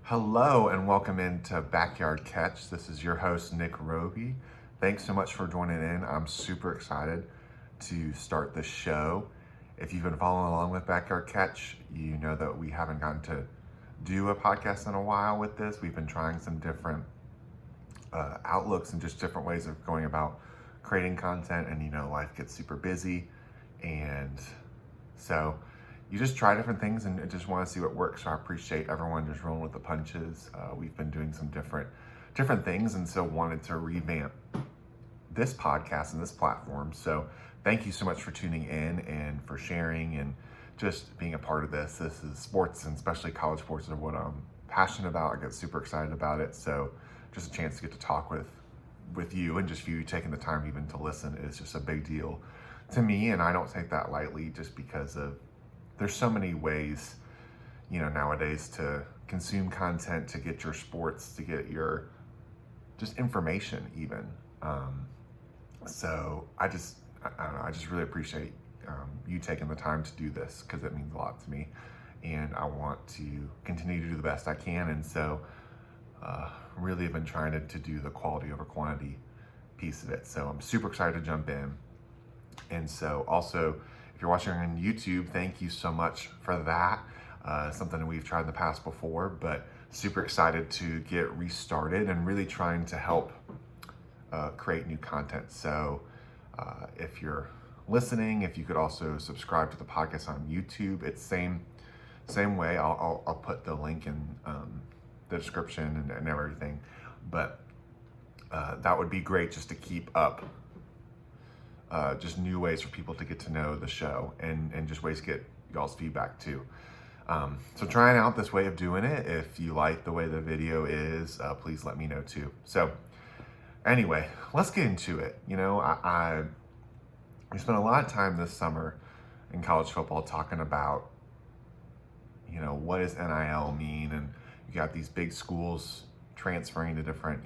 Hello and welcome into Backyard Catch. This is your host, Nick Roby. Thanks so much for joining in. I'm super excited to start the show. If you've been following along with Backyard Catch, you know that we haven't gotten to do a podcast in a while with this. We've been trying some different outlooks and just different ways of going about creating content, and life gets super busy, and so you just try different things and just want to see what works. So I appreciate everyone just rolling with the punches. We've been doing some different things, and so wanted to revamp this podcast and this platform. So thank you so much for tuning in and for sharing and just being a part of this. This is sports, and especially college sports, are what I'm passionate about. I get super excited about it. So just a chance to get to talk with you, and just for you taking the time even to listen is just a big deal to me. And I don't take that lightly, just because of there's so many ways, nowadays to consume content, to get your sports, to get your just information even. So I don't know, I just really appreciate you taking the time to do this, because it means a lot to me, and I want to continue to do the best I can. And so really have been trying to do the quality over quantity piece of it. So I'm super excited to jump in. And so also, if you're watching on YouTube, thank you so much for that. Something that we've tried in the past before, but super excited to get restarted and really trying to help create new content. So if you're listening, if you could also subscribe to the podcast on YouTube, it's same way. I'll put the link in the description and everything, but that would be great, just to keep up just new ways for people to get to know the show, and just ways to get y'all's feedback too. So trying out this way of doing it. If you like the way the video is, please let me know too. So anyway, let's get into it. We spent a lot of time this summer in college football talking about, what does NIL mean? And you got these big schools transferring to different,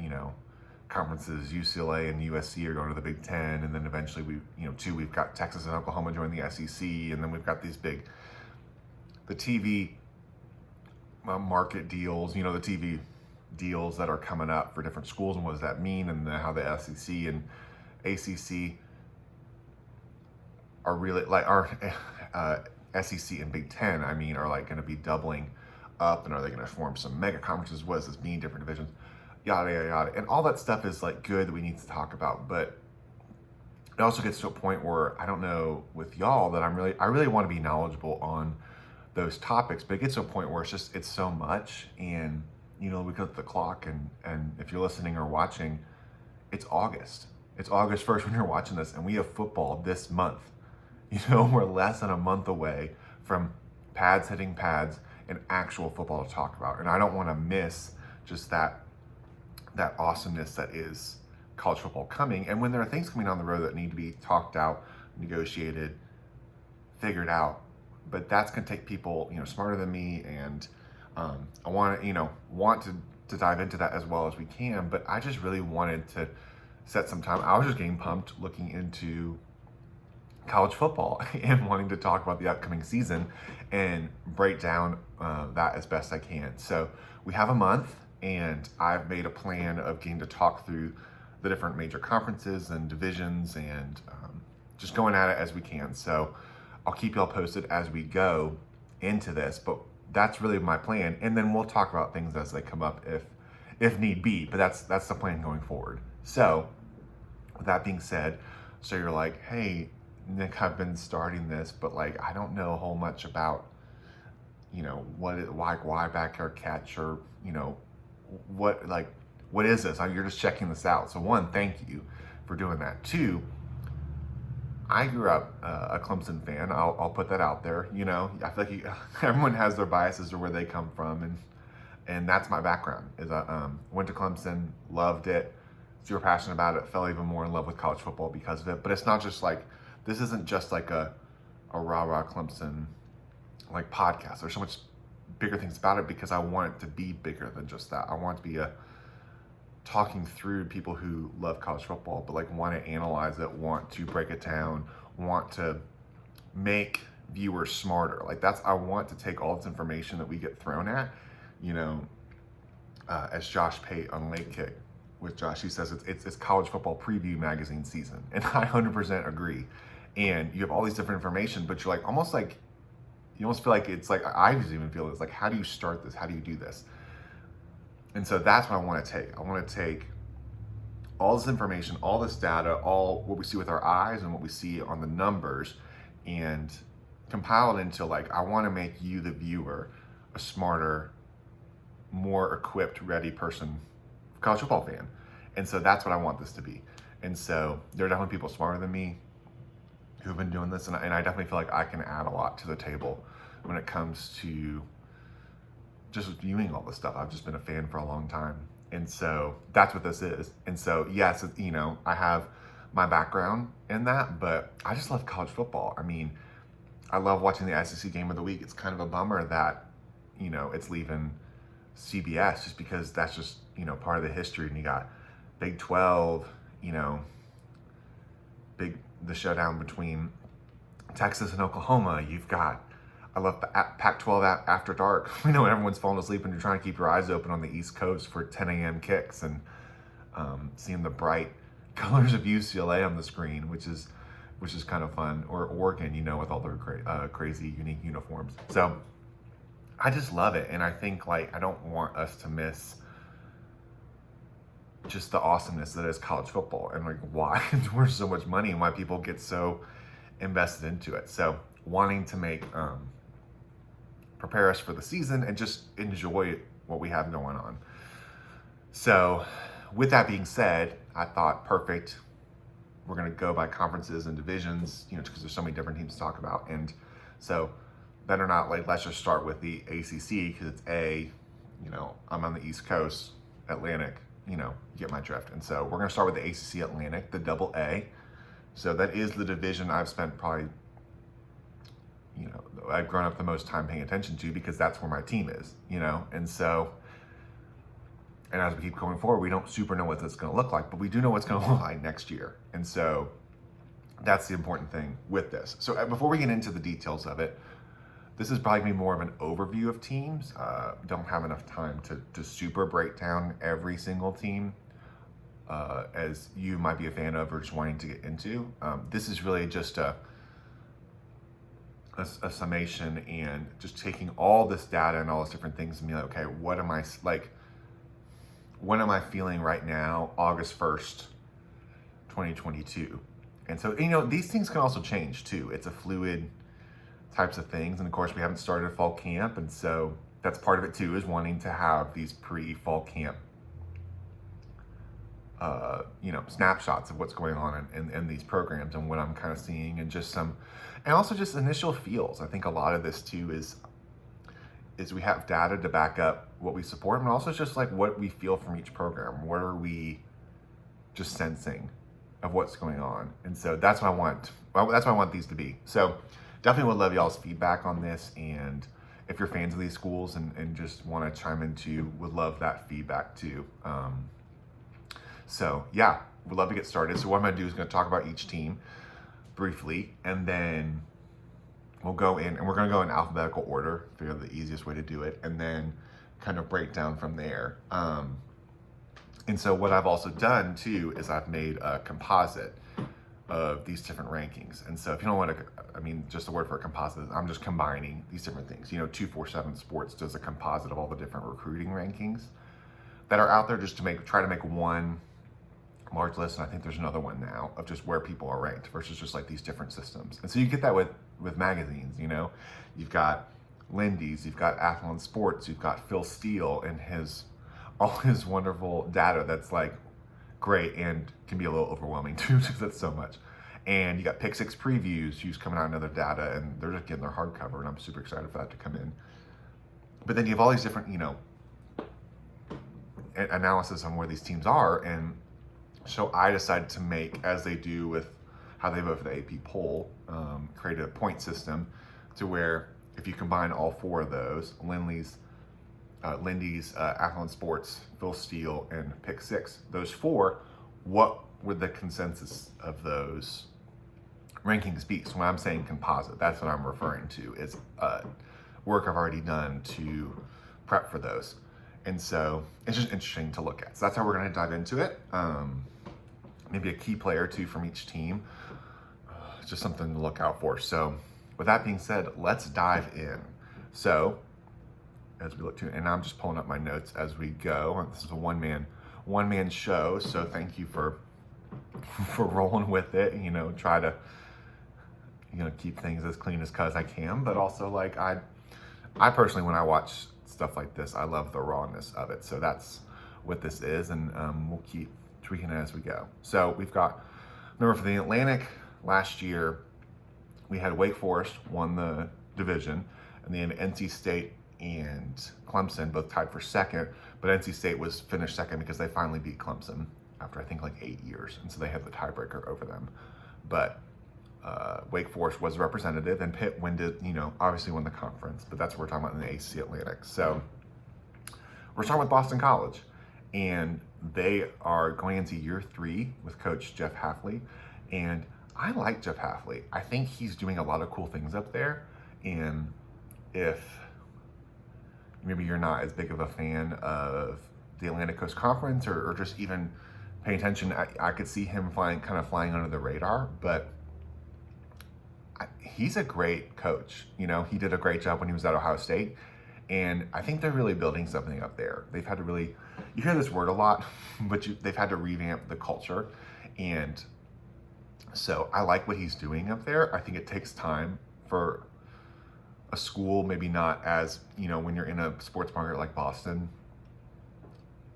conferences. UCLA and USC are going to the Big Ten, and then eventually we've got Texas and Oklahoma joining the SEC, and then we've got these the TV market deals, the TV deals that are coming up for different schools, and what does that mean, and then how the SEC and ACC are really SEC and Big Ten, are going to be doubling up, and are they going to form some mega conferences? What does this mean? Different divisions, yada yada yada, and all that stuff is good that we need to talk about. But it also gets to a point where I don't know with y'all that I really want to be knowledgeable on those topics, but it gets to a point where it's so much, and we look at the clock, and if you're listening or watching, it's August 1st when you're watching this, and we have football this month. We're less than a month away from pads hitting pads and actual football to talk about, and I don't want to miss just that awesomeness that is college football coming. And when there are things coming down the road that need to be talked out, negotiated, figured out, but that's going to take people smarter than me, and I want to dive into that as well as we can. But I just really wanted to set some time. I was just getting pumped looking into college football and wanting to talk about the upcoming season and break down that as best I can. So we have a month, and I've made a plan of getting to talk through the different major conferences and divisions, and just going at it as we can. So I'll keep y'all posted as we go into this, but that's really my plan. And then we'll talk about things as they come up if need be, but that's the plan going forward. So with that being said, so you're like, hey, Nick, I've been starting this, but I don't know a whole much about, why Backyard Catch, or, what is this? You're just checking this out. So one, thank you for doing that. Two, I grew up a Clemson fan. I'll put that out there. I feel like everyone has their biases or where they come from, and that's my background. Is I went to Clemson, loved it, super passionate about it, fell even more in love with college football because of it. But it's not just this isn't just a rah-rah Clemson podcast. There's so much bigger things about it, because I want it to be bigger than just that. I want it to be talking through people who love college football, but want to analyze it, want to break it down, want to make viewers smarter. I want to take all this information that we get thrown at, as Josh Pate on Late Kick with Josh, he says it's college football preview magazine season, and I 100% agree. And you have all these different information, but you're like almost like you almost feel like it's like I just even feel it's like, how do you start this? How do you do this? And so that's what I want to take. I want to take all this information, all this data, all what we see with our eyes and what we see on the numbers, and compile it into like, I want to make you, the viewer, a smarter, more equipped, ready person, college football fan. And so that's what I want this to be. And so there are definitely people smarter than me who've been doing this, and I definitely feel like I can add a lot to the table when it comes to just viewing all this stuff. I've just been a fan for a long time. And so that's what this is. And so, yes, you know, I have my background in that, but I just love college football. I mean, I love watching the ACC game of the week. It's kind of a bummer that, you know, it's leaving CBS just because that's just, you know, part of the history. And you got Big 12, you know, the showdown between Texas and Oklahoma. You've got, I love Pac-12 after dark. We know everyone's falling asleep and you're trying to keep your eyes open on the East Coast for 10 a.m. kicks and seeing the bright colors of UCLA on the screen, which is kind of fun. Or Oregon, you know, with all their crazy, unique uniforms. So I just love it. And I think, like, I don't want us to miss just the awesomeness that is college football and like why it's worth so much money and why people get so invested into it. So wanting to make prepare us for the season and just enjoy what we have going on. So with that being said, I thought, perfect, we're going to go by conferences and divisions, you know, because there's so many different teams to talk about. And so better not, like, let's just start with the ACC because it's you know, I'm on the East Coast, Atlantic, you know, you get my drift. And so we're going to start with the ACC Atlantic, the double A. So that is the division I've spent probably, you know, I've grown up the most time paying attention to because that's where my team is, you know. And so, and as we keep going forward, we don't super know what this is going to look like, but we do know what's going to look like next year. And so that's the important thing with this. So before we get into the details of it, this is probably going to be more of an overview of teams. Don't have enough time to super break down every single team as you might be a fan of or just wanting to get into. This is really just a summation and just taking all this data and all these different things and be like, okay, what am I feeling right now, August 1st, 2022? And so, you know, these things can also change too. It's a fluid types of things. And of course, we haven't started a fall camp. And so that's part of it too, is wanting to have these pre-fall camp, you know, snapshots of what's going on in these programs and what I'm kind of seeing, and just some, and also just initial feels. I think a lot of this too is we have data to back up what we support, and also just like what we feel from each program. What are we just sensing of what's going on? And so that's what I want. Well, that's what I want these to be. So definitely would love y'all's feedback on this. And if you're fans of these schools and just want to chime in too, would love that feedback too. So yeah, we'd love to get started. So what I'm going to do is going to talk about each team briefly, and then we'll go in, and we're going to go in alphabetical order, figure out the easiest way to do it, and then kind of break down from there. And so what I've also done too is I've made a composite of these different rankings. And so if you don't want to, I mean, just a word for a composite, I'm just combining these different things. You know, 247 Sports does a composite of all the different recruiting rankings that are out there, just to try to make one large list. And I think there's another one now of just where people are ranked versus just like these different systems. And so you get that with magazines. You know, you've got Lindy's, you've got Athlon Sports, you've got Phil Steele and all his wonderful data that's like great and can be a little overwhelming too, because that's so much. And you got Pick Six Previews, who's coming out another data, and they're just getting their hardcover, and I'm super excited for that to come in. But then you have all these different, you know, analysis on where these teams are. And so I decided to make, as they do with how they vote for the AP poll, create a point system to where if you combine all four of those, Lindy's, Athlon Sports, Phil Steele, and Pick Six, those four, what would the consensus of those rankings be? So when I'm saying composite, that's what I'm referring to, is work I've already done to prep for those. And so it's just interesting to look at. So that's how we're going to dive into it. Maybe a key player or two from each team. It's just something to look out for. So with that being said, let's dive in. So as we look to, and I'm just pulling up my notes as we go. This is a one-man show. So thank you for rolling with it. Try to keep things as clean as I can. But also, like, I personally, when I watch stuff like this, I love the rawness of it. So that's what this is, and we'll keep tweaking it as we go. So we've got, remember, for the Atlantic last year, we had Wake Forest won the division, and then NC State and Clemson both tied for second, but NC State was finished second because they finally beat Clemson after I think like 8 years, and so they had the tiebreaker over them. But Wake Forest was representative, and Pitt obviously won the conference, but that's what we're talking about in the ACC Atlantic. So we're starting with Boston College, and they are going into year 3 with Coach Jeff Hafley, and I like Jeff Hafley. I think he's doing a lot of cool things up there, and if maybe you're not as big of a fan of the Atlantic Coast Conference or just even paying attention, I could see him flying under the radar, but he's a great coach. He did a great job when he was at Ohio State, and I think they're really building something up there. They've had to really, you hear this word a lot, but they've had to revamp the culture, and so I like what he's doing up there. I think it takes time for a school, maybe not as, when you're in a sports market like Boston,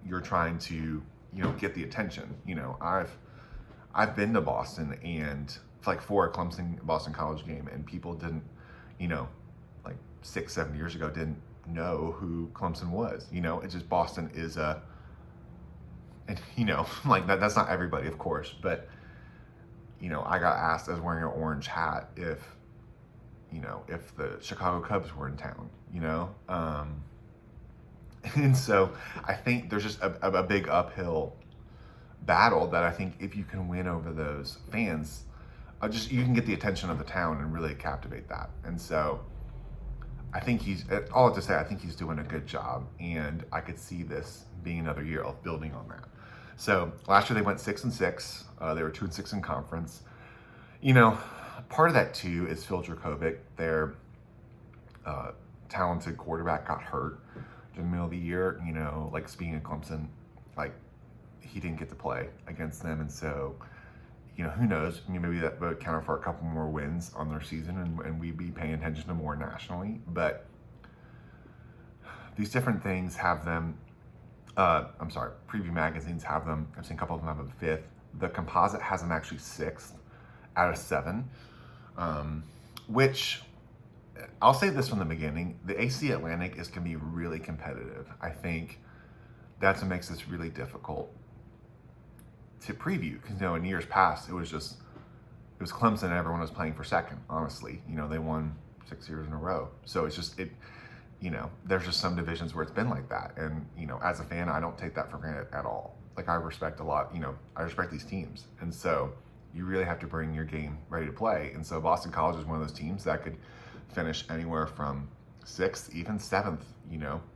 you're trying to, get the attention. I've been to Boston and like for a Boston College game, and people didn't, like 6-7 years ago, didn't know who Clemson was. It's just Boston is and like that's not everybody, of course, but I got asked, as wearing an orange hat, if the Chicago Cubs were in town, and so I think there's just a big uphill battle that I think if you can win over those fans, you can get the attention of the town and really captivate that. And so I think all I have to say, I think he's doing a good job, and I could see this being another year of building on that. So last year they went 6-6. They were 2-6 in conference. Part of that too is Phil Dracovic, their talented quarterback, got hurt in the middle of the year. Like, speaking of Clemson, like, he didn't get to play against them, and so who knows? Maybe that would count for a couple more wins on their season, and we'd be paying attention to more nationally. But these different things have them. Preview magazines have them. I've seen a couple of them have a 5th. The composite has them actually 6th out of 7, which I'll say this from the beginning: the ACC Atlantic can be really competitive. I think that's what makes this really difficult to preview, because in years past it was Clemson and everyone was playing for second. Honestly, they won 6 years in a row, so it's just there's just some divisions where it's been like that, and as a fan, I don't take that for granted at all. Like, I respect a lot, I respect these teams, and so you really have to bring your game ready to play. And so Boston College is one of those teams that could finish anywhere from 6th, even 7th,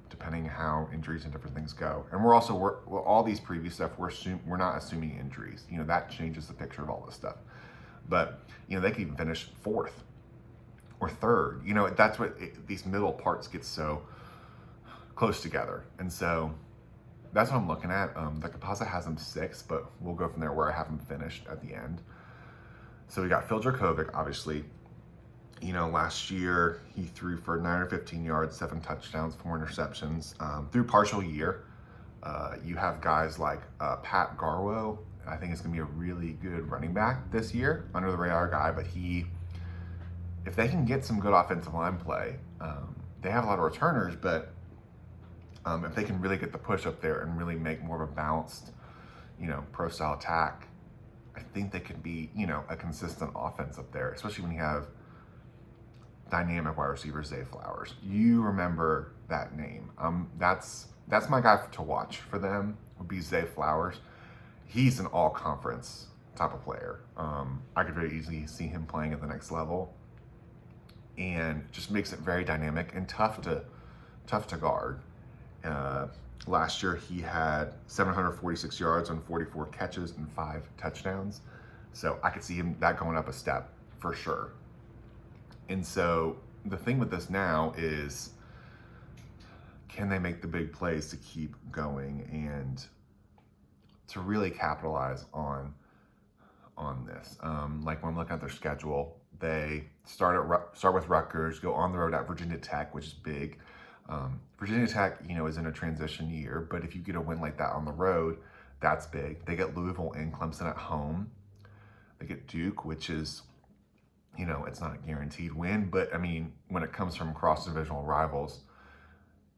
depending how injuries and different things go. And we're all these preview stuff, we're not assuming injuries. That changes the picture of all this stuff. But they could even finish 4th or 3rd. That's what these middle parts get so close together. And so that's what I'm looking at. The composite has them 6th, but we'll go from there, where I have them finished at the end. So we got Phil Dracovic, obviously. Last year he threw for 915 yards, 7 touchdowns, 4 interceptions. Through partial year, you have guys like Pat Garwo. I think it's going to be a really good running back this year, under the radar guy. But if they can get some good offensive line play, they have a lot of returners, but if they can really get the push up there and really make more of a balanced, pro style attack, I think they could be, a consistent offense up there, especially when you have dynamic wide receiver Zay Flowers. You remember that name. That's my guy to watch for them, would be Zay Flowers. He's an all-conference type of player. I could very easily see him playing at the next level, and just makes it very dynamic and tough to guard. Last year, he had 746 yards on 44 catches and 5 touchdowns. So I could see him that going up a step for sure. And so the thing with this now is, can they make the big plays to keep going and to really capitalize on this? Like when I'm looking at their schedule, they start with Rutgers, go on the road at Virginia Tech, which is big. Virginia Tech, is in a transition year, but if you get a win like that on the road, that's big. They get Louisville and Clemson at home. They get Duke, which is, it's not a guaranteed win, but I mean, when it comes from cross-divisional rivals,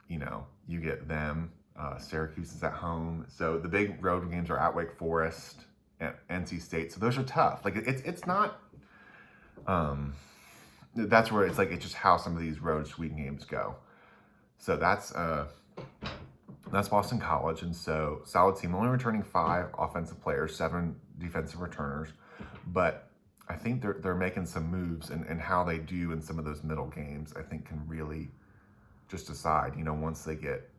you get them. Syracuse is at home. So the big road games are at Wake Forest, at NC State. So those are tough. Like it's not, that's where it's like, it's just how some of these road sweep games go. So that's Boston College. And so solid team, only returning 5 offensive players, 7 defensive returners. But I think they're making some moves, and how they do in some of those middle games, I think can really just decide, once they get,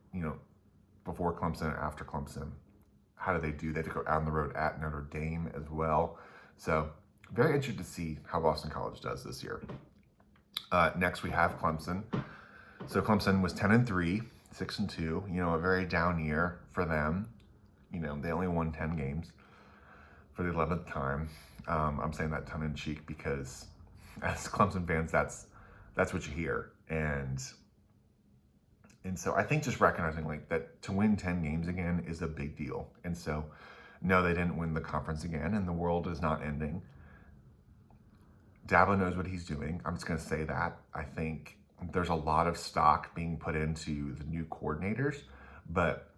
before Clemson and after Clemson, how do they do? They have to go out on the road at Notre Dame as well. So very interested to see how Boston College does this year. Next we have Clemson. So Clemson was 10-3, 6-2, a very down year for them. They only won 10 games for the 11th time. I'm saying that tongue in cheek because as Clemson fans, that's what you hear. And so I think just recognizing like that to win 10 games again is a big deal. And so no, they didn't win the conference again, and the world is not ending. Dabo knows what he's doing. I'm just going to say that. I think there's a lot of stock being put into the new coordinators, but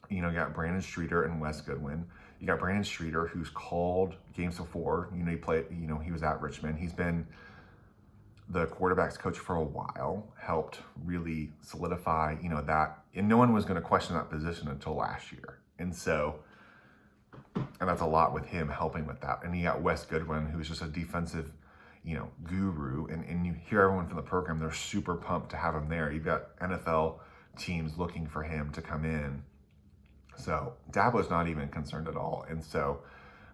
you got Brandon Streeter and Wes Goodwin. You got Brandon Streeter, who's called games before. He played, he was at Richmond. He's been the quarterback's coach for a while, helped really solidify, that. And no one was going to question that position until last year. And that's a lot with him helping with that. And you got Wes Goodwin, who's just a defensive, guru. And you hear everyone from the program, they're super pumped to have him there. You've got NFL teams looking for him to come in. So Dabo's not even concerned at all. And so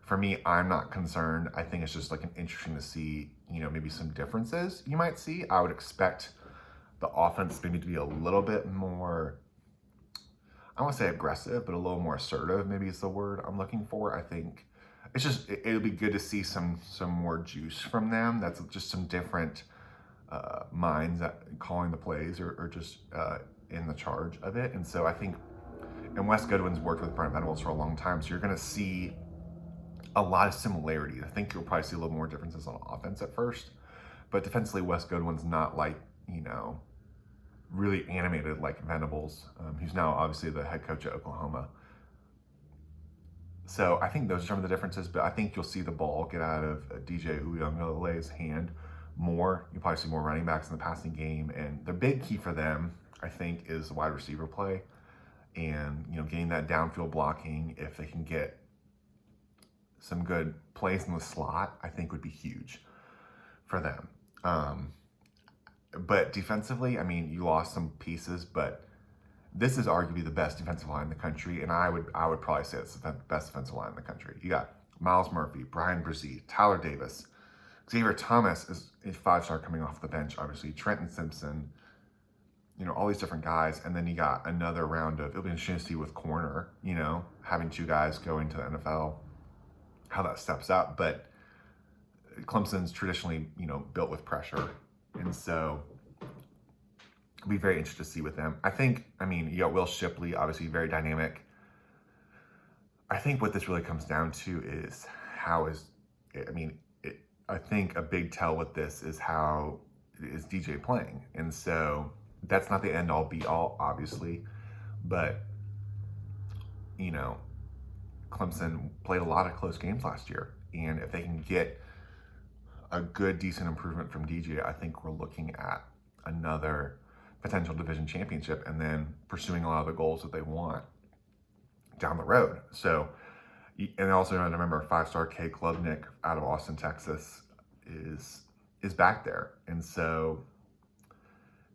for me, I'm not concerned. I think it's just like interesting to see, maybe some differences you might see. I would expect the offense maybe to be a little bit more, I don't want to say aggressive, but a little more assertive, maybe is the word I'm looking for. I think it's just, it'll be good to see some more juice from them. That's just some different minds at calling the plays or just in the charge of it. And so I think, and Wes Goodwin's worked with Brent Venables for a long time, so you're going to see a lot of similarities. I think you'll probably see a little more differences on offense at first, but defensively, Wes Goodwin's not like, really animated like Venables, who's now obviously the head coach at Oklahoma. So I think those are some of the differences, but I think you'll see the ball get out of DJ Uyungale's hand more. You'll probably see more running backs in the passing game, and the big key for them, I think, is wide receiver play. And, getting that downfield blocking, if they can get some good plays in the slot, I think would be huge for them. But defensively, I mean, you lost some pieces, but this is arguably the best defensive line in the country, and I would probably say it's the best defensive line in the country. You got Miles Murphy, Brian Brzee, Tyler Davis, Xavier Thomas is a 5-star coming off the bench, obviously, Trenton Simpson, all these different guys. And then you got another round of, it'll be interesting to see with corner, having 2 guys go into the NFL, how that steps up. But Clemson's traditionally, built with pressure. And so it'll be very interesting to see with them. I think, you got Will Shipley, obviously very dynamic. I think what this really comes down to is I think a big tell with this is how is DJ playing. And so that's not the end all be all, obviously, but Clemson played a lot of close games last year, and if they can get a good, decent improvement from DJ, I think we're looking at another potential division championship, and then pursuing a lot of the goals that they want down the road. So, and also remember, 5-star K Klubnik out of Austin, Texas, is back there, and so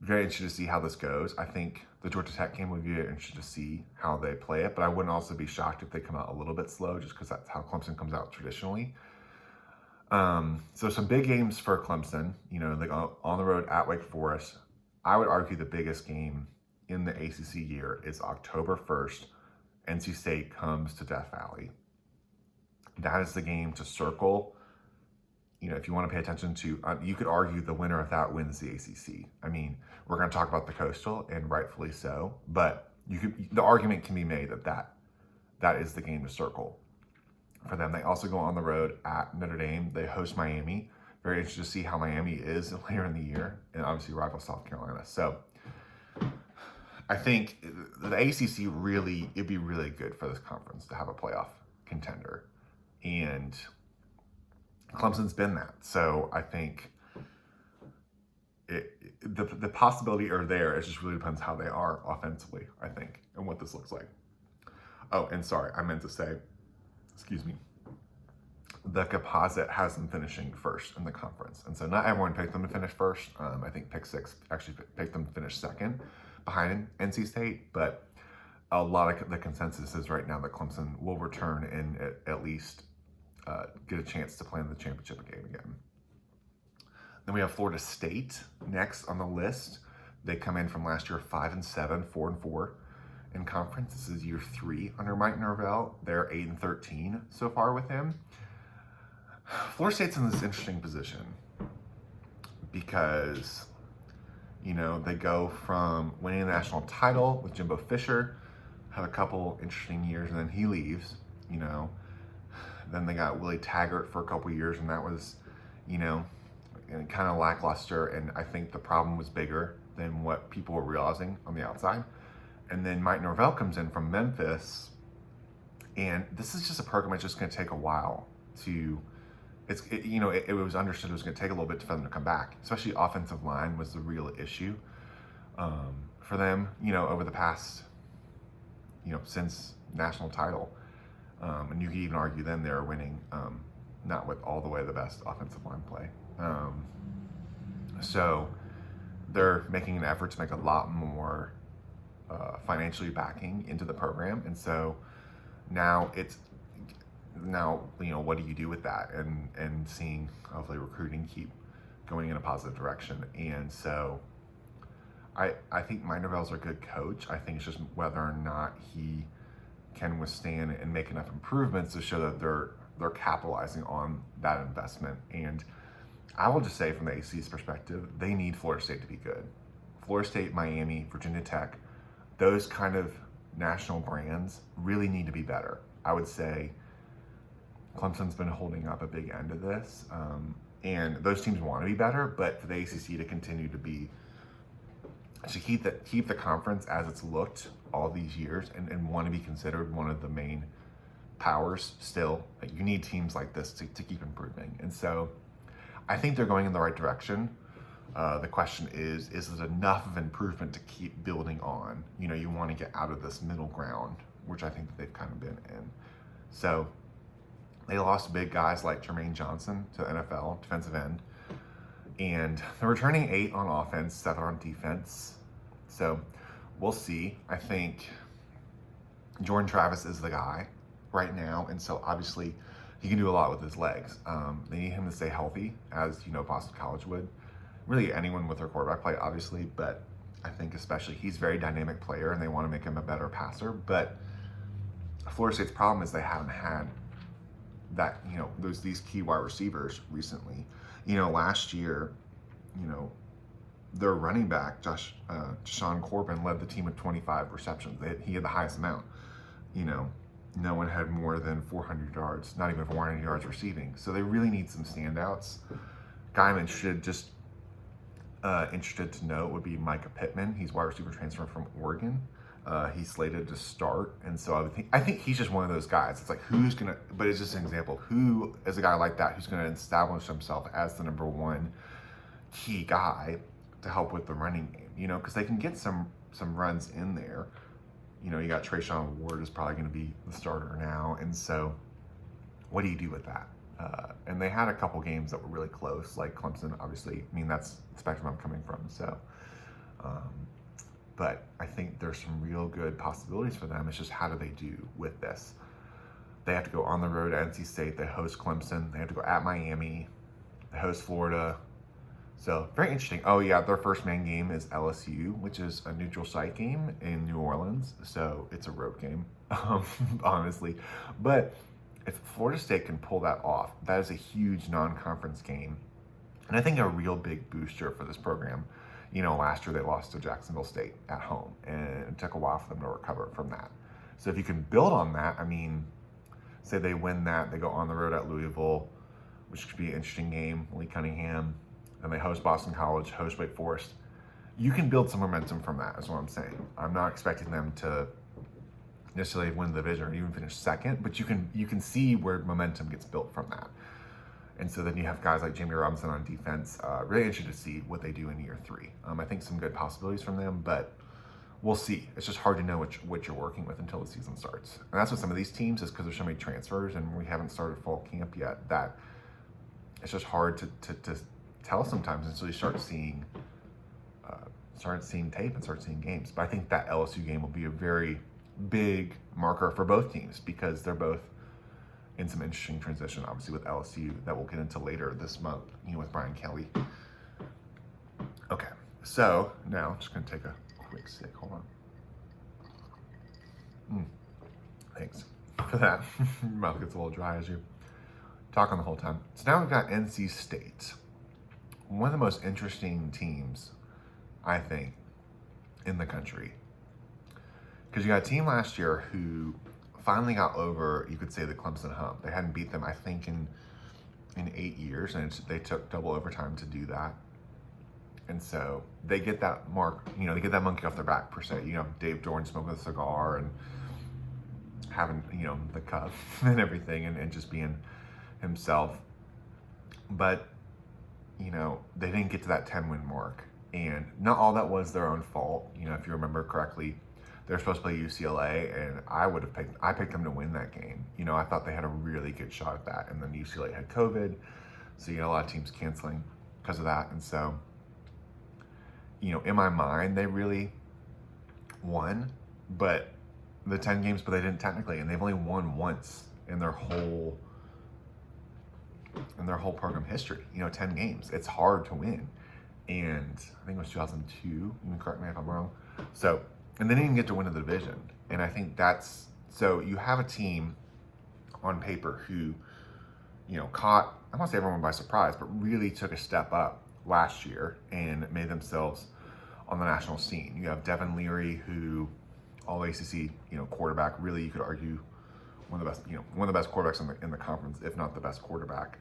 Very interested to see how this goes. I think the Georgia Tech game would be interested to see how they play it, but I wouldn't also be shocked if they come out a little bit slow, just because that's how Clemson comes out traditionally. So some big games for Clemson, like on the road at Wake Forest. I would argue the biggest game in the ACC year is October 1st. NC State comes to Death Valley. That is the game to circle. If you want to pay attention to, you could argue the winner of that wins the ACC. I mean, we're going to talk about the Coastal, and rightfully so, but the argument can be made that is the game to circle for them. They also go on the road at Notre Dame. They host Miami. Very interested to see how Miami is later in the year, and obviously rival South Carolina. So I think the ACC it'd be really good for this conference to have a playoff contender, and Clemson's been that. So I think the possibility are there. It just really depends how they are offensively, I think, and what this looks like. Oh, and sorry, I meant to say, excuse me, the composite has them finishing first in the conference. And so not everyone picked them to finish first. I think Pick Six actually picked them to finish second behind NC State, but a lot of the consensus is right now that Clemson will return and at least get a chance to play in the championship game again. Then we have Florida State next on the list. They come in from last year 5-7, 4-4 in conference. This is year 3 under Mike Norvell. They're 8-13 so far with him. Florida State's in this interesting position because, they go from winning the national title with Jimbo Fisher, have a couple interesting years, and then he leaves, Then they got Willie Taggart for a couple years, and that was, kind of lackluster. And I think the problem was bigger than what people were realizing on the outside. And then Mike Norvell comes in from Memphis, and this is just a program that's just going to take a while to. It was understood it was going to take a little bit for them to come back. Especially offensive line was the real issue for them. Over the past, since national title. And you could even argue then they're winning, not with all the way the best offensive line play. So they're making an effort to make a lot more financially backing into the program. And so now what do you do with that? And seeing hopefully recruiting keep going in a positive direction. And so I think Mike Norvell's a good coach. I think it's just whether or not he can withstand and make enough improvements to show that they're capitalizing on that investment. And I will just say from the ACC's perspective, they need Florida State to be good. Florida State, Miami, Virginia Tech, those kind of national brands really need to be better. I would say Clemson's been holding up a big end of this, and those teams want to be better, but for the ACC to continue to keep the conference as it's looked all these years and want to be considered one of the main powers still, you need teams like this to keep improving. And so I think they're going in the right direction. The question is it enough of improvement to keep building on? You want to get out of this middle ground, which I think that they've kind of been in. So they lost big guys like Jermaine Johnson to the NFL, defensive end. And they're returning 8 on offense, 7 on defense. So we'll see. I think Jordan Travis is the guy right now. And so obviously he can do a lot with his legs. They need him to stay healthy, as Boston College would. Really anyone with their quarterback play, obviously. But I think especially he's a very dynamic player and they want to make him a better passer. But Florida State's problem is they haven't had that, these key wide receivers recently. Last year, their running back, Deshaun Corbin, led the team with 25 receptions. He had the highest amount. No one had more than 400 yards, not even 400 yards receiving. So they really need some standouts. Guy I'm interested to know would be Micah Pittman. He's wide receiver transfer from Oregon. He's slated to start, and so I think he's just one of those guys. It's like but it's just an example. Who is a guy like that who's gonna establish himself as the number one key guy to help with the running game? Because they can get some runs in there. You got Trayshawn Ward is probably gonna be the starter now, and so what do you do with that? And they had a couple games that were really close, like Clemson, obviously. That's the spectrum I'm coming from. So But I think there's some real good possibilities for them. It's just how do they do with this? They have to go on the road at NC State. They host Clemson. They have to go at Miami. They host Florida. So very interesting. Oh yeah, their first main game is LSU, which is a neutral site game in New Orleans. So it's a road game, honestly. But if Florida State can pull that off, that is a huge non-conference game. And I think a real big booster for this program. Last year they lost to Jacksonville State at home, and it took a while for them to recover from that. So if you can build on that, say they win that, they go on the road at Louisville, which could be an interesting game, Lee Cunningham, and they host Boston College, host Wake Forest. You can build some momentum from that, is what I'm saying. I'm not expecting them to necessarily win the division or even finish second, but you can see where momentum gets built from that. And so then you have guys like Jamie Robinson on defense. Really interested to see what they do in year 3. I think some good possibilities from them, but we'll see. It's just hard to know what you're working with until the season starts. And that's what some of these teams is, because there's so many transfers and we haven't started fall camp yet, that it's just hard to tell sometimes until you start seeing tape and start seeing games. But I think that LSU game will be a very big marker for both teams, because they're both in some interesting transition, obviously, with LSU that we'll get into later this month, with Brian Kelly. Okay, so now I'm just going to take a quick sip. Hold on. Thanks for that. Your mouth gets a little dry as you talk on the whole time. So now we've got NC State, one of the most interesting teams, I think, in the country. Because you got a team last year who finally got over, you could say, the Clemson hump. They hadn't beat them, I think, in 8 years, and they took double overtime to do that. And so they get that mark, they get that monkey off their back, per se. Dave Dorn smoking a cigar and having, the cup and everything, and just being himself. But, they didn't get to that 10-win mark. And not all that was their own fault. If you remember correctly, they were supposed to play UCLA, and I picked them to win that game. I thought they had a really good shot at that. And then UCLA had COVID, so a lot of teams canceling because of that. And so, in my mind, they really won, but the 10 games, but they didn't technically, and they've only won once in their whole program history. 10 games. It's hard to win. And I think it was 2002. You can correct me if I'm wrong. So, and they didn't even get to win the division. And I think so you have a team on paper who, caught, I don't want to say everyone by surprise, but really took a step up last year and made themselves on the national scene. You have Devin Leary, who, all ACC, quarterback, really, you could argue one of the best quarterbacks in the conference, if not the best quarterback.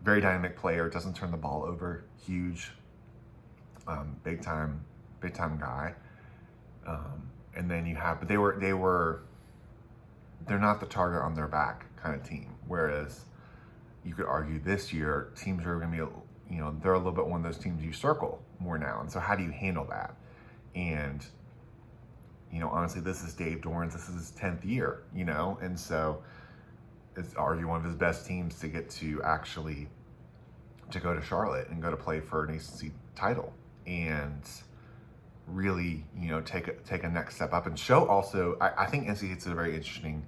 Very dynamic player, doesn't turn the ball over, huge, big time guy. And then you have, but they're not the target on their back kind of team. Whereas you could argue this year, teams are going to be, they're a little bit one of those teams you circle more now. And so how do you handle that? And, honestly, this is Dave Dorn's, this is his 10th year, and so it's arguably one of his best teams to get to actually to go to Charlotte and go to play for an ACC title and really, take a next step up and show also. I think NC State's a very interesting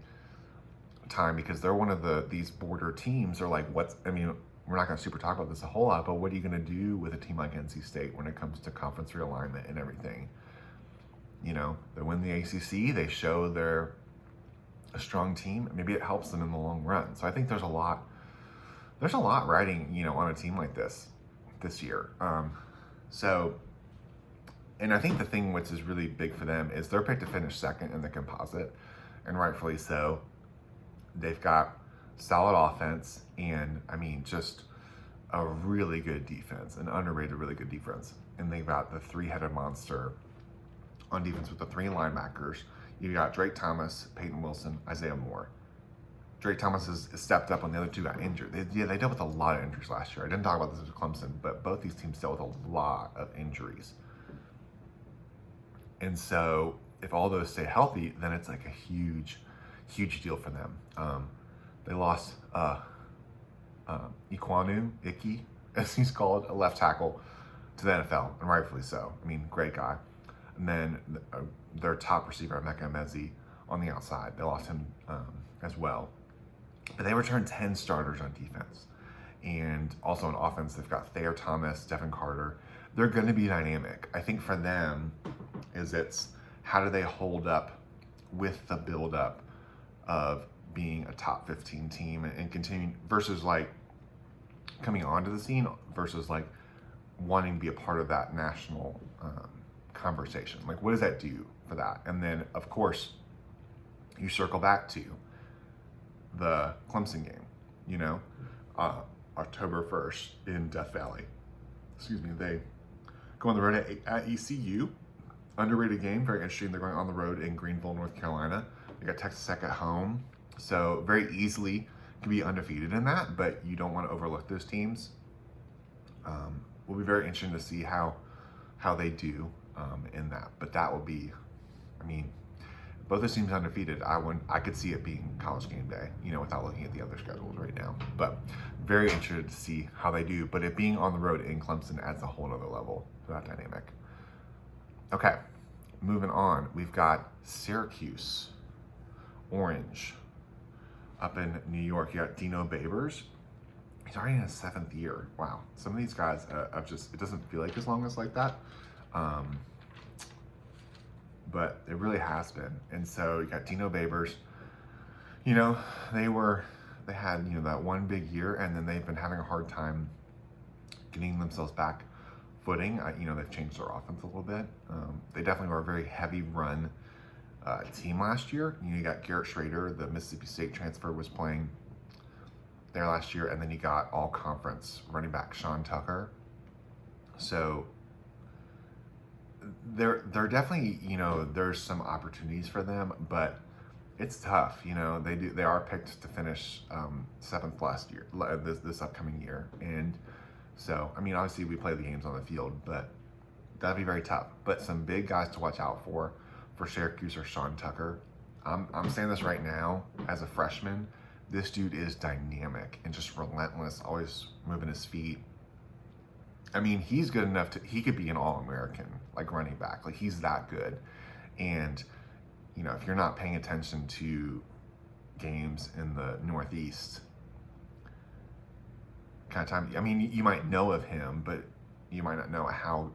time, because they're one of these border teams are like, we're not going to super talk about this a whole lot, but what are you going to do with a team like NC State when it comes to conference realignment and everything? They win the ACC, they show they're a strong team. Maybe it helps them in the long run. So I think there's a lot riding, on a team like this year. And I think the thing which is really big for them is they're picked to finish second in the composite, and rightfully so. They've got solid offense and, just a really good defense, an underrated, really good defense. And they've got the three-headed monster on defense with the 3 linebackers. You got Drake Thomas, Peyton Wilson, Isaiah Moore. Drake Thomas has stepped up, and the other 2 got injured. They dealt with a lot of injuries last year. I didn't talk about this with Clemson, but both these teams dealt with a lot of injuries. And so if all those stay healthy, then it's like a huge, huge deal for them. They lost Ikwanu, Icky, as he's called, a left tackle. to the NFL, and rightfully so. I mean, great guy. And then their top receiver, Emeka Emezi, on the outside. They lost him as well. But they returned 10 starters on defense. And also on offense, they've got Thayer Thomas, Devin Carter. They're going to be dynamic. I think for them, it's how do they hold up with the buildup of being a top 15 team and continuing versus like coming onto the scene versus like wanting to be a part of that national conversation. Like, what does that do for that? And then, of course, you circle back to the Clemson game, you know, October 1st in Death Valley. Excuse me. They go on the road at ECU. Underrated game, very interesting. They're going on the road in Greenville, North Carolina. They got Texas Tech at home. So very easily can be undefeated in that, but you don't want to overlook those teams. Will be very interesting to see how they do in that. But that will be, I mean, both those teams undefeated. I could see it being College game day, you know, without looking at the other schedules right now. But very interested to see how they do. But it being on the road in Clemson adds a whole other level to that dynamic. Okay, moving on. We've got Syracuse Orange up in New York. You got Dino Babers. He's already in his 7th year. Wow. Some of these guys it doesn't feel like as long as like that. But it really has been. And so you got Dino Babers. You know, they had, you know, that one big year, and then they've been having a hard time getting themselves back footing. You know, they've changed their offense a little bit. They definitely were a very heavy run team last year. You know, you got Garrett Schrader, the Mississippi State transfer, was playing there last year, and then you got all conference running back Sean Tucker. So they're definitely, you know, there's some opportunities for them, but it's tough. You know, they are picked to finish 7th last year, this upcoming year, and so I mean, obviously we play the games on the field, but that'd be very tough. But some big guys to watch out for Syracuse are Sean Tucker. I'm saying this right now as a freshman. This dude is dynamic and just relentless, always moving his feet. I mean, he's good enough he could be an All-American, like running back. Like, he's that good. And, you know, if you're not paying attention to games in the Northeast kind of time, I mean, you might know of him, but you might not know how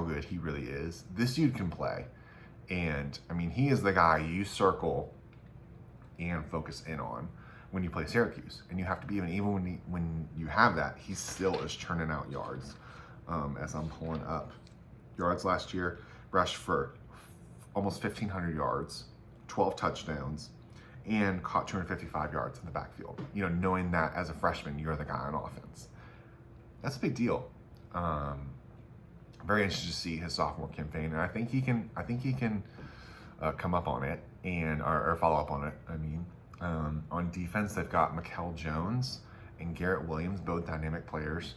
good he really is. This dude can play. And, I mean, he is the guy you circle and focus in on when you play Syracuse. And you have to be, even when you have that, he still is churning out yards. As I'm pulling up yards last year, rushed for almost 1,500 yards, 12 touchdowns, and caught 255 yards in the backfield. You know, knowing that as a freshman, you're the guy on offense. That's a big deal. Very interested to see his sophomore campaign, and I think he can come up on it or follow up on it. I mean, on defense, they've got Mikel Jones and Garrett Williams, both dynamic players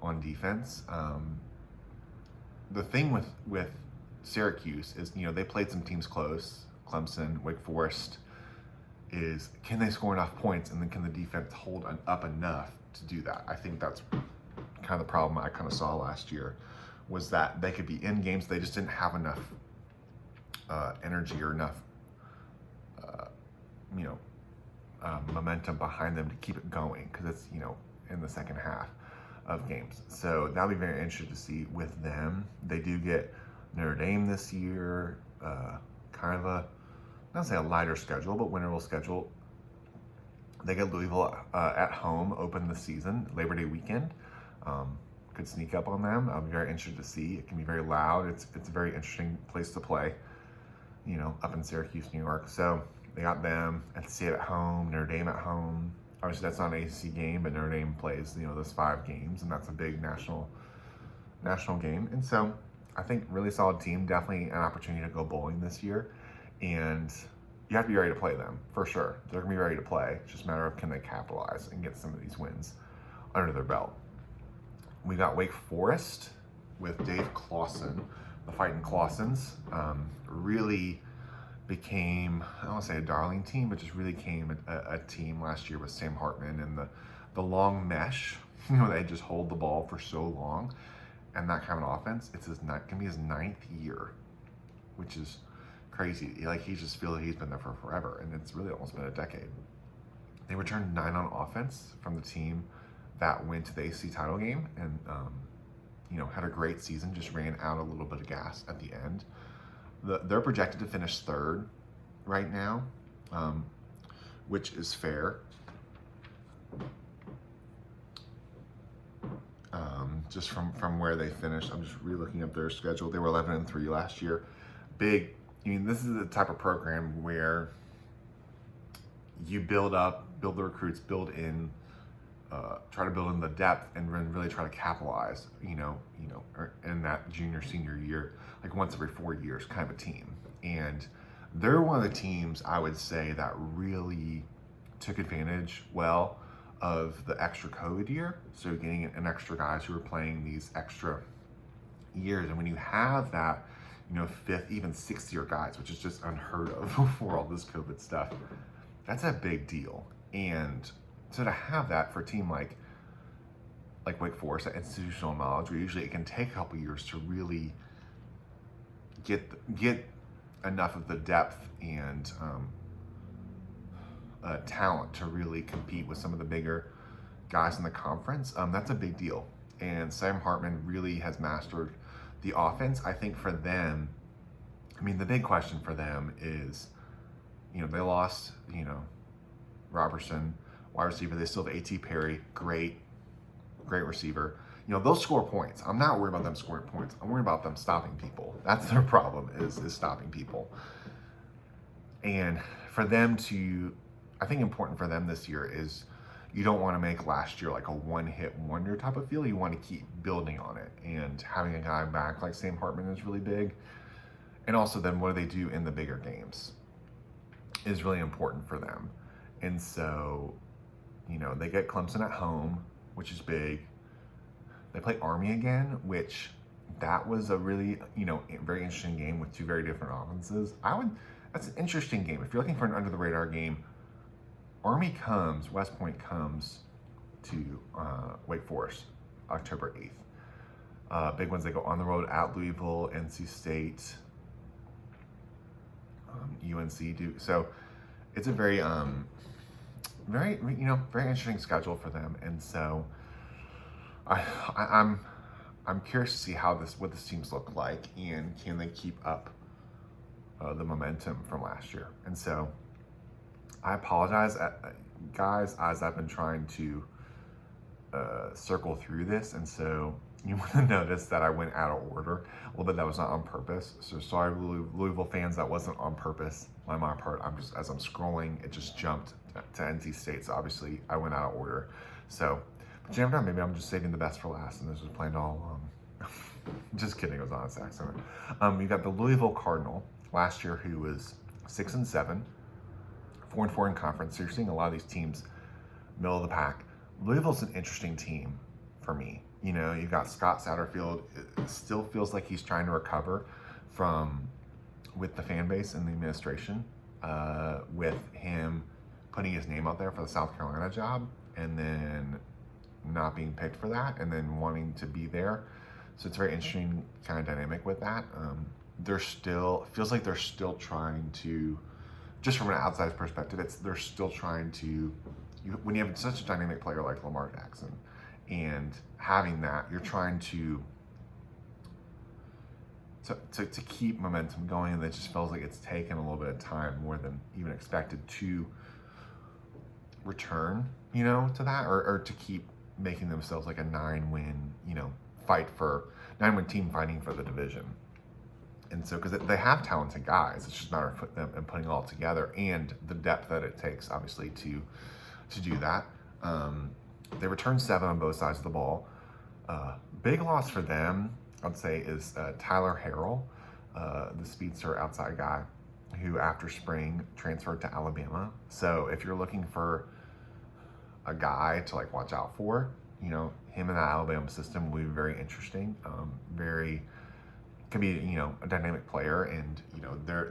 on defense. The thing with Syracuse is, you know, they played some teams close. Clemson, Wake Forest. Is can they score enough points, and then can the defense hold up enough to do that? I think that's kind of the problem I kind of saw last year, was that they could be in games, they just didn't have enough energy or enough momentum behind them to keep it going, because it's, you know, in the second half of games. So that'll be very interesting to see with them. They do get Notre Dame this year, kind of a, not say a lighter schedule, but winnable schedule. They get Louisville at home, open the season, Labor Day weekend. Could sneak up on them. I'm very interested to see. It can be very loud. It's a very interesting place to play, you know, up in Syracuse, New York. So they got them at State at home, Notre Dame at home. Obviously, that's not an ACC game, but Notre Dame plays, you know, those 5 games, and that's a big national game. And so I think really solid team, definitely an opportunity to go bowling this year. And you have to be ready to play them, for sure. They're going to be ready to play. It's just a matter of can they capitalize and get some of these wins under their belt. We got Wake Forest with Dave Clawson, the Fighting Clawsons. Really became, I don't want to say a darling team, but just really came a team last year with Sam Hartman and the long mesh. You know, they just hold the ball for so long. and that kind of offense. It's gonna be his 9th year, which is crazy. Like, he just feels like he's been there for forever, and it's really almost been a decade. They returned 9 on offense from the team that went to the ACC title game, and had a great season. Just ran out a little bit of gas at the end. They're projected to finish 3rd right now, which is fair. Just from where they finished, I'm just re-looking up their schedule. They were 11-3 last year. Big. This is the type of program where you build the recruits, try to build in the depth, and really try to capitalize. In that junior senior year, like once every 4 years, kind of a team. And they're one of the teams I would say that really took advantage well of the extra COVID year. So getting an extra guys who are playing these extra years. And when you have that, 5th, even 6th year guys, which is just unheard of before all this COVID stuff, that's a big deal. And so to have that for a team like Wake Forest, that institutional knowledge, where usually it can take a couple years to really get enough of the depth and talent to really compete with some of the bigger guys in the conference, that's a big deal. And Sam Hartman really has mastered the offense. I think for them, the big question for them is, they lost, Robertson, wide receiver. They still have A.T. Perry, great receiver. They'll score points. I'm not worried about them scoring points. I'm worried about them stopping people. That's their problem, is stopping people. And for them to, I think important for them this year is, you don't want to make last year like a one-hit wonder type of feel. You want to keep building on it. And having a guy back like Sam Hartman is really big. And also then what do they do in the bigger games is really important for them. And so, they get Clemson at home, which is big. They play Army again, which that was a really, very interesting game with 2 very different offenses. That's an interesting game. If you're looking for an under-the-radar game, West Point comes to Wake Forest October 8th. Big ones, they go on the road at Louisville, NC State, UNC, Duke. So it's a very, very interesting schedule for them. And so I'm curious to see what this team's look like, and can they keep up the momentum from last year. And so I apologize, guys, as I've been trying to circle through this. And so you want to notice that I went out of order a little bit. That was not on purpose. So sorry, Louisville fans, that wasn't on purpose on my part. As I'm scrolling, it just jumped to NC State. So obviously I went out of order. So, but you never know, maybe I'm just saving the best for last, and this was planned all along. Just kidding, it was on its accident. You got the Louisville Cardinal last year, who was 6-7. 4-4 in conference. So you're seeing a lot of these teams middle of the pack. Louisville's an interesting team for me. You've got Scott Satterfield. It still feels like he's trying to recover with the fan base and the administration, with him putting his name out there for the South Carolina job and then not being picked for that and then wanting to be there. So it's a very interesting kind of dynamic with that. Feels like they're still trying to, just from an outside perspective, they're still trying to, when you have such a dynamic player like Lamar Jackson, and having that, you're trying to keep momentum going, and it just feels like it's taken a little bit of time, more than even expected, to return, to that, or to keep making themselves like a 9-win, 9-win team fighting for the division. And so, because they have talented guys, it's just a matter of putting them and putting it all together, and the depth that it takes, obviously, to do that. They returned 7 on both sides of the ball. Big loss for them, I'd say, is Tyler Harrell, the speedster outside guy, who after spring transferred to Alabama. So if you're looking for a guy to watch out for, him in that Alabama system will be very interesting. Can be, a dynamic player, and,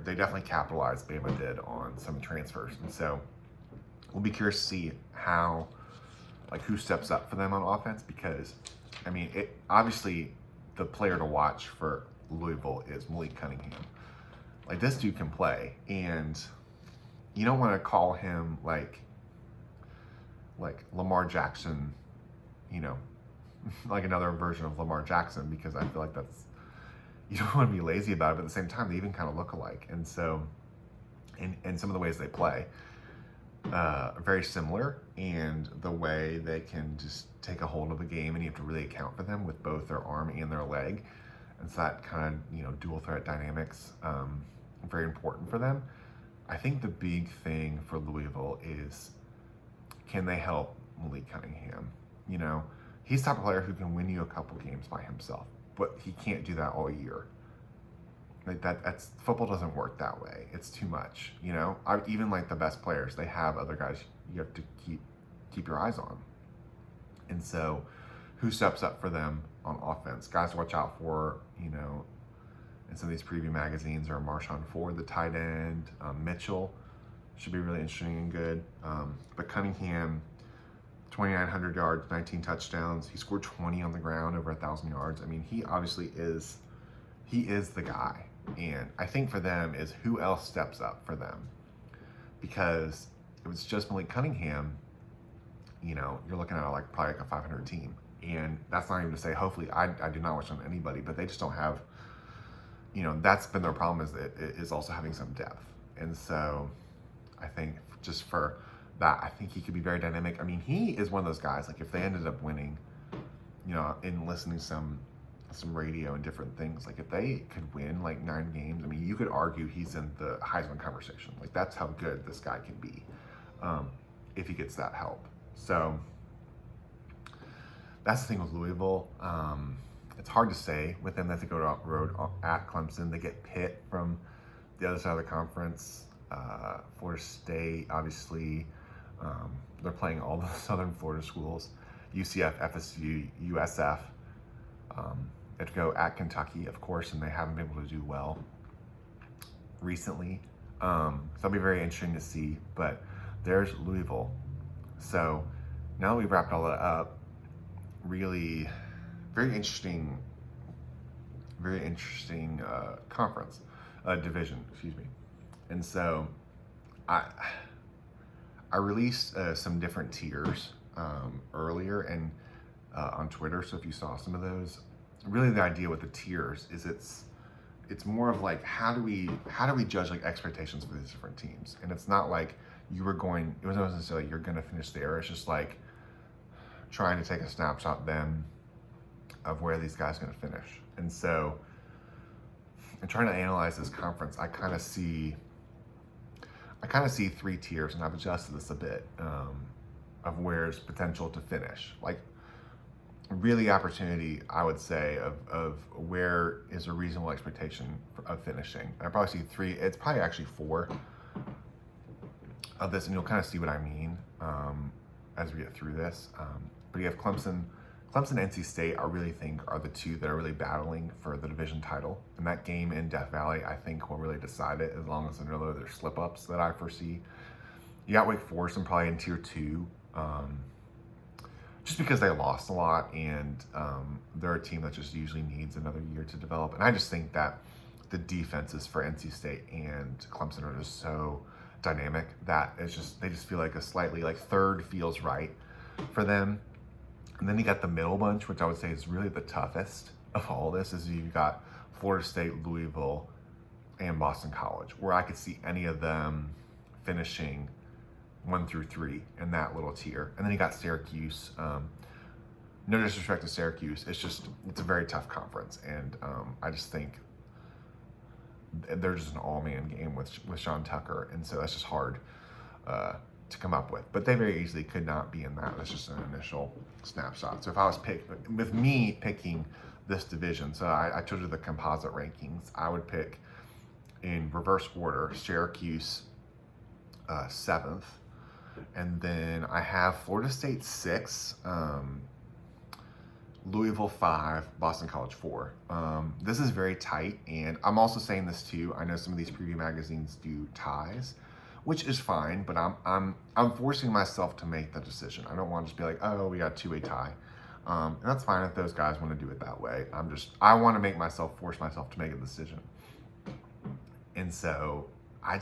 they definitely capitalized, Bama did, on some transfers. And so we'll be curious to see who steps up for them on offense, because, obviously the player to watch for Louisville is Malik Cunningham. Like, this dude can play, and you don't want to call him like Lamar Jackson, you know, like another version of Lamar Jackson, because I feel like that's, you don't want to be lazy about it, but at the same time, they even kind of look alike. And so, in some of the ways they play, very similar, and the way they can just take a hold of a game, and you have to really account for them with both their arm and their leg. And so that kind of, you know, dual threat dynamics, very important for them. I think the big thing for Louisville is, can they help Malik Cunningham? You know, he's the type of player who can win you a couple games by himself, but he can't do that all year. Like that's football doesn't work that way. It's too much, you know. Even like the best players, they have other guys you have to keep your eyes on. And so, who steps up for them on offense? Guys to watch out for, you know, in some of these preview magazines are Marshawn Ford, the tight end, Mitchell should be really interesting and good. But Cunningham, 2,900 yards, 19 touchdowns. He scored 20 on the ground, over 1,000 yards. I mean, he obviously is the guy. And I think for them is who else steps up for them. Because if it's just Malik Cunningham, you know, you're looking at like probably like a 500 team. And that's not even to say, hopefully, I do not wish on anybody, but they just don't have, you know, that's been their problem, is also having some depth. And so I think just for that, I think he could be very dynamic. I mean, he is one of those guys, like if they ended up winning, you know, in listening to some radio and different things, like if they could win like 9 games, I mean, you could argue he's in the Heisman conversation. Like that's how good this guy can be, if he gets that help. So that's the thing with Louisville. It's hard to say with them that they go to road at Clemson. They get Pitt from the other side of the conference. Florida State, obviously, they're playing all the Southern Florida schools. UCF, FSU, USF. They have to go at Kentucky, of course, and they haven't been able to do well recently. So it'll be very interesting to see. But there's Louisville. So now that we've wrapped all that up, really very interesting conference, division, excuse me. And so I released some different tiers earlier and on Twitter. So if you saw some of those, really the idea with the tiers is it's more of like how do we judge like expectations for these different teams? And it's not like it wasn't necessarily you're gonna finish there. It's just like trying to take a snapshot then of where these guys are gonna finish. And so in trying to analyze this conference, I kind of see 3 tiers, and I've adjusted this a bit, of where's potential to finish. Like really opportunity, I would say, of where is a reasonable expectation of finishing. I probably see 3, it's probably actually 4 of this, and you'll kind of see what I mean as we get through this. But you have Clemson, NC State, I really think are the 2 that are really battling for the division title. And that game in Death Valley, I think will really decide it, as long as there are slip-ups that I foresee. You got Wake Forest and probably in tier 2, just because they lost a lot, and they're a team that just usually needs another year to develop. And I just think that the defenses for NC State and Clemson are just so dynamic that they just feel like a slightly like 3rd feels right for them. And then you got the middle bunch, which I would say is really the toughest of all this, is you've got Florida State, Louisville, and Boston College, where I could see any of them finishing 1 through 3 in that little tier. And then you got Syracuse. No disrespect to Syracuse, it's a very tough conference. And I just think they're just an all-man game with Sean Tucker. And so that's just hard to come up with, but they very easily could not be in that. That's just an initial snapshot. So if I was picking this division, so I told you the composite rankings, I would pick in reverse order: Syracuse 7th, and then I have Florida State 6, Louisville 5, Boston College 4. This is very tight, and I'm also saying this too. I know some of these preview magazines do ties, which is fine, but I'm forcing myself to make the decision. I don't want to just be like, oh, we got a 2-way tie. And that's fine if those guys want to do it that way. I want to force myself to make a decision. And so I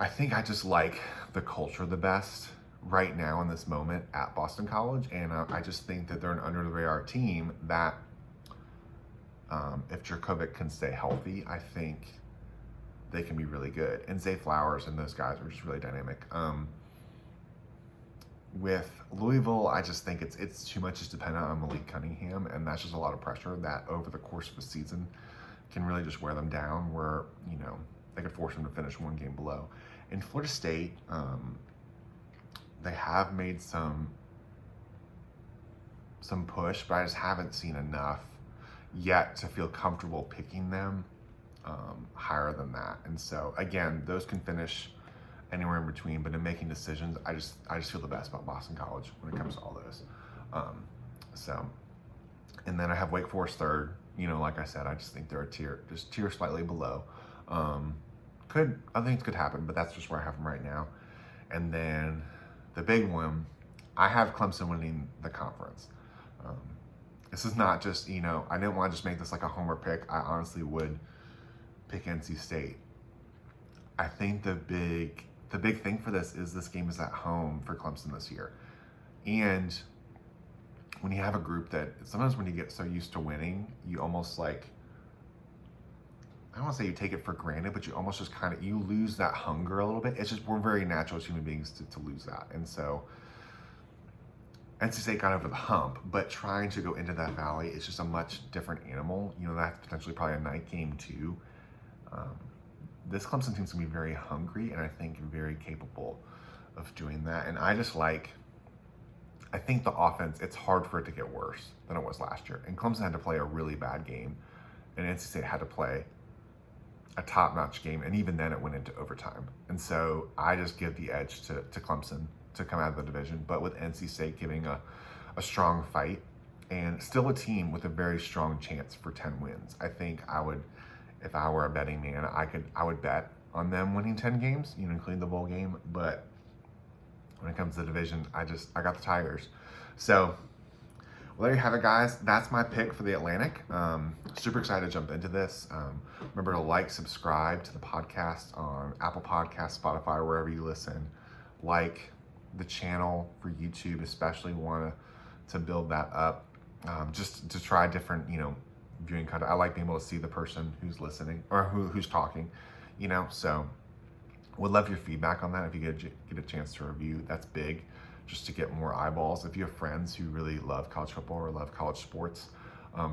think I just like the culture the best right now in this moment at Boston College. And I just think that they're an under the radar team that if Jurkovec can stay healthy, I think they can be really good. And Zay Flowers and those guys are just really dynamic. With Louisville, I just think it's too much is dependent on Malik Cunningham, and that's just a lot of pressure that over the course of the season can really just wear them down, where, they could force them to finish one game below. In Florida State, they have made some push, but I just haven't seen enough yet to feel comfortable picking them higher than that. And so again, those can finish anywhere in between, but in making decisions, I just feel the best about Boston College when it comes to all those. And then I have Wake Forest third. Like I said, I just think they're a tier slightly below. Other things could happen, but that's just where I have them right now. And then the big one, I have Clemson winning the conference. This is not just, I didn't want to just make this like a homer pick. I honestly would pick NC State. I think the big thing for this game is at home for Clemson this year. And when you have a group that, sometimes when you get so used to winning, you almost I don't want to say you take it for granted, but you almost just you lose that hunger a little bit. It's just, we're very natural as human beings to lose that. And so NC State got over the hump, but trying to go into that valley is just a much different animal. That's potentially probably a night game too. This Clemson team's gonna be very hungry, and I think very capable of doing that. And I think the offense, it's hard for it to get worse than it was last year. And Clemson had to play a really bad game, and NC State had to play a top-notch game, and even then it went into overtime. And so I just give the edge to Clemson to come out of the division, but with NC State giving a strong fight, and still a team with a very strong chance for 10 wins. I think I would, if I were a betting man, I would bet on them winning 10 games, including the bowl game. But when it comes to the division, I got the Tigers. So, well, there you have it, guys. That's my pick for the Atlantic. Super excited to jump into this. Remember to subscribe to the podcast on Apple Podcasts, Spotify, wherever you listen. Like the channel for YouTube, especially want to build that up. Just to try different, viewing content. I like being able to see the person who's listening or who's talking, so would love your feedback on that. If you get a chance to review, that's big, just to get more eyeballs. If you have friends who really love college football or love college sports,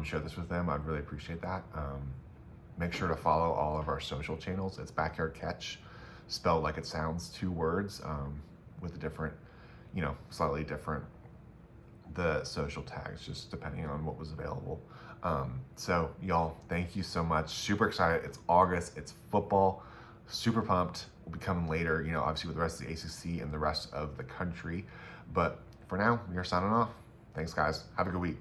share this with them. I'd really appreciate that. Make sure to follow all of our social channels. It's Backyard Catch, spelled like it sounds, 2 words, with a different, slightly different, the social tags, just depending on what was available. So y'all, thank you so much. Super excited. It's August. It's football. Super pumped. We'll be coming later, obviously with the rest of the ACC and the rest of the country. But for now, we are signing off. Thanks, guys. Have a good week.